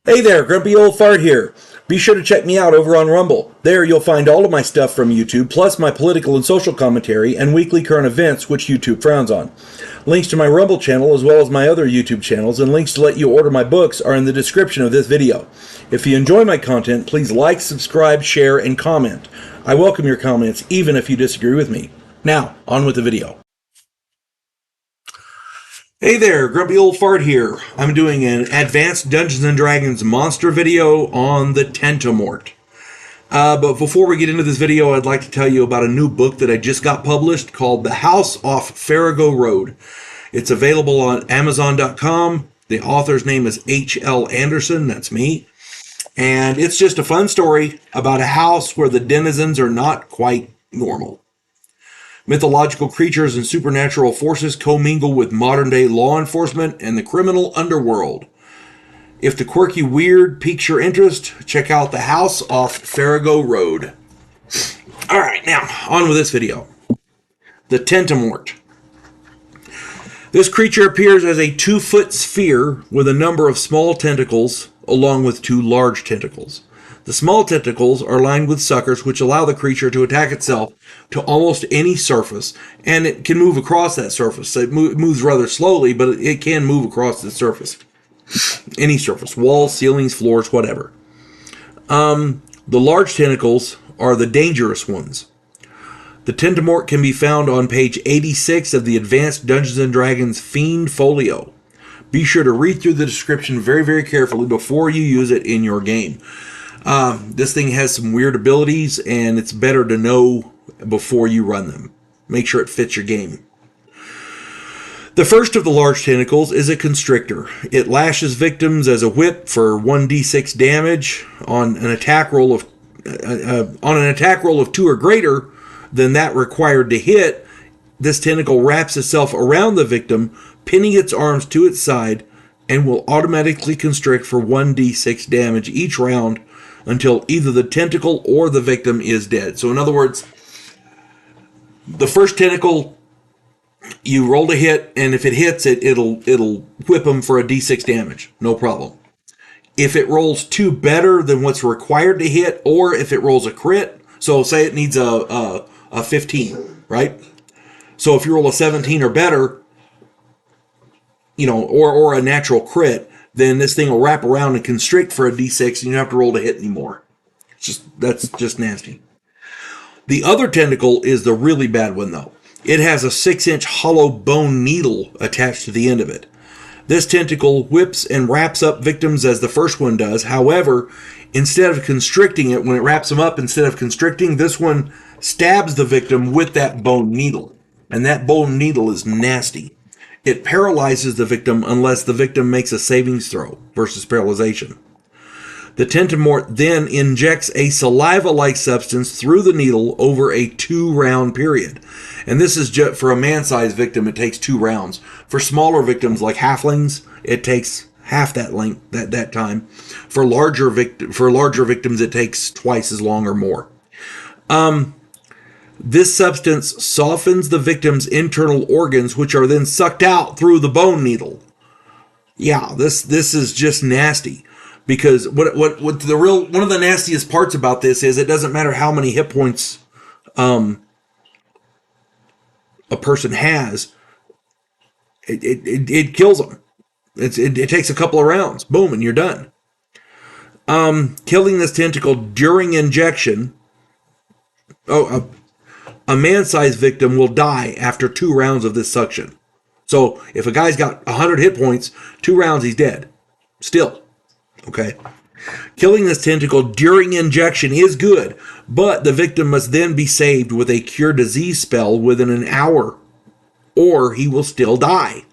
Hey there, Grumpy Old Fart here. Be sure to check me out over on Rumble. There you'll find all of my stuff from YouTube, plus my political and social commentary and weekly current events, which YouTube frowns on. Links to my Rumble channel, as well as my other YouTube channels, and links to let you order my books are in the description of this video. If you enjoy my content, please like, subscribe, share, and comment. I welcome your comments, even if you disagree with me. Now, on with the video. Hey there, Grumpy Old Fart here. I'm doing an Advanced Dungeons & Dragons monster video on the Tentamort. But before we get into this video, I'd like to tell you about a new book that I just got published called The House Off Farrago Road. It's available on Amazon.com. The author's name is H.L. Anderson, that's me. And it's just a fun story about a house where the denizens are not quite normal. Mythological creatures and supernatural forces commingle with modern-day law enforcement and the criminal underworld. If the quirky weird piques your interest, check out The House Off Farrago Road. Alright, now, on with this video. The Tentamort. This creature appears as a 2-foot sphere with a number of small tentacles, along with 2 large tentacles. The small tentacles are lined with suckers which allow the creature to attack itself to almost any surface, and it can move across that surface. It moves rather slowly, but it can move across the surface. Any surface, walls, ceilings, floors, whatever. The large tentacles are the dangerous ones. The Tentamort can be found on page 86 of the Advanced Dungeons & Dragons Fiend Folio. Be sure to read through the description very, very carefully before you use it in your game. This thing has some weird abilities, and it's better to know before you run them. Make sure it fits your game. The first of the large tentacles is a constrictor. It lashes victims as a whip for 1d6 damage on an attack roll of 2 or greater than that required to hit. This tentacle wraps itself around the victim, pinning its arms to its side, and will automatically constrict for 1d6 damage each round until either the tentacle or the victim is dead. So in other words, the first tentacle, you roll to hit, and if it hits it, it'll whip them for a d6 damage. No problem. If it rolls 2 better than what's required to hit, or if it rolls a crit, so say it needs a 15, right? So if you roll a 17 or better, or a natural crit, then this thing will wrap around and constrict for a d6, and you don't have to roll to hit anymore. That's just nasty. The other tentacle is the really bad one, though. It has a 6-inch hollow bone needle attached to the end of it. This tentacle whips and wraps up victims as the first one does. However, instead of constricting it, when it wraps them up, instead of constricting, this one stabs the victim with that bone needle. And that bone needle is nasty. It paralyzes the victim unless the victim makes a savings throw versus paralyzation. The Tentamort then injects a saliva-like substance through the needle over a 2-round period. And this is just for a man-sized victim, it takes 2 rounds. For smaller victims like halflings, it takes half that length, that time. For larger victims, it takes twice as long or more. This substance softens the victim's internal organs, which are then sucked out through the bone needle. Yeah, this is just nasty. Because one of the nastiest parts about this is it doesn't matter how many hit points a person has. It kills them. It takes a couple of rounds. Boom, and you're done. Killing this tentacle during injection. A man-sized victim will die after 2 rounds of this suction. So if a guy's got 100 hit points, 2 rounds, he's dead. Still. Okay. Killing this tentacle during injection is good, but the victim must then be saved with a cure disease spell within an hour, or he will still die.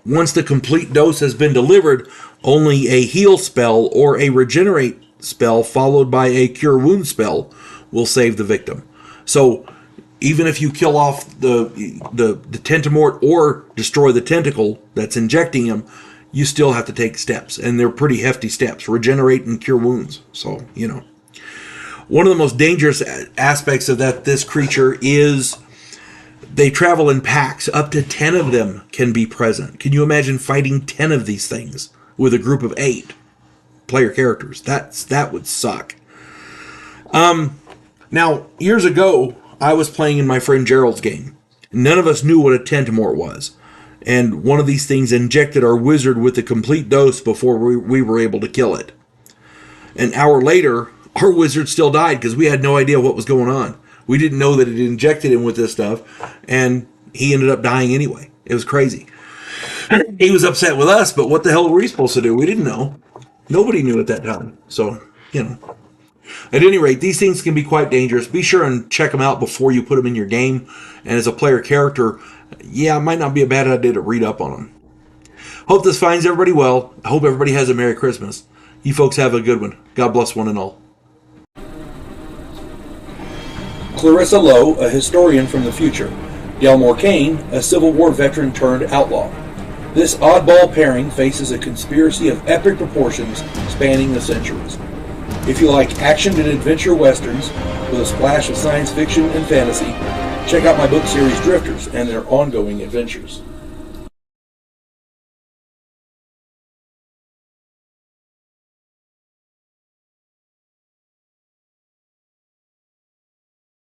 Once the complete dose has been delivered, only a heal spell or a regenerate spell followed by a cure wound spell will save the victim. So even if you kill off the Tentamort or destroy the tentacle that's injecting him, you still have to take steps, and they're pretty hefty steps. Regenerate and cure wounds. So, one of the most dangerous aspects of this creature is They travel in packs. Up to 10 of them can be present. Can you imagine fighting 10 of these things with a group of 8 player characters. That would suck. Now, years ago, I was playing in my friend Gerald's game. None of us knew what a Tentamort was. And one of these things injected our wizard with a complete dose before we were able to kill it. An hour later, our wizard still died because we had no idea what was going on. We didn't know that it injected him with this stuff, and he ended up dying anyway. It was crazy. He was upset with us, but what the hell were we supposed to do? We didn't know. Nobody knew at that time. So, you know. At any rate, these things can be quite dangerous. Be sure and check them out before you put them in your game. And as a player character, yeah, it might not be a bad idea to read up on them. Hope this finds everybody well. I hope everybody has a Merry Christmas. You folks have a good one. God bless one and all. Clarissa Lowe, a historian from the future. Delmore Kane, a Civil War veteran turned outlaw. This oddball pairing faces a conspiracy of epic proportions spanning the centuries. If you like action and adventure westerns with a splash of science fiction and fantasy, check out my book series Drifters and their ongoing adventures.